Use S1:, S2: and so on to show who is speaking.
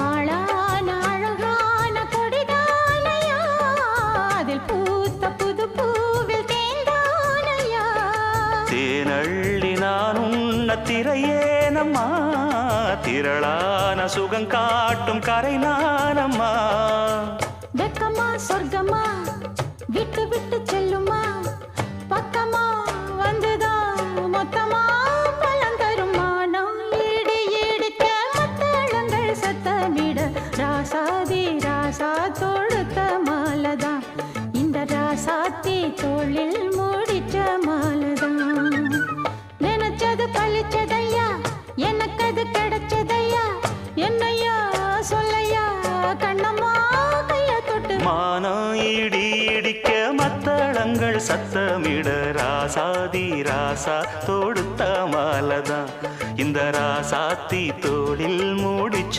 S1: ஆளான அழகான கொடிதானையா, அதில் பூத்த புது பூவில் தேந்தானையா.
S2: தேனள்ளி நான் உண்ண திரையேனம்மா, திரளான சுகம் காட்டும் கரை நானம்மா.
S1: வெக்கமா சொர்க்கமா விட்டு விட்டு செல்லுமா, பக்கமா வந்துதான் மொத்தமா பலம் தருமா. நான் ஈடு இடிக்க மத்தளங்கள் சத்தமிட, ராசாதி ராசா தொடுத்த மாலதான், இந்த ராசாத்தி தோளில் முடிச்ச மாலதான். நினைச்சது பழிச்சதையா, எனக்கு அது கிடைச்சதையா, என்னையா சொல்லையா கண்ணம்மா கைய தொட்டு.
S2: மானம் இடி இடிக்க மத்தளங்கள் சத்தமிட, ராசாதி ராசா தொடுத்த மாலதான், இந்த ராசாத்தி தோளில் மூடிச்ச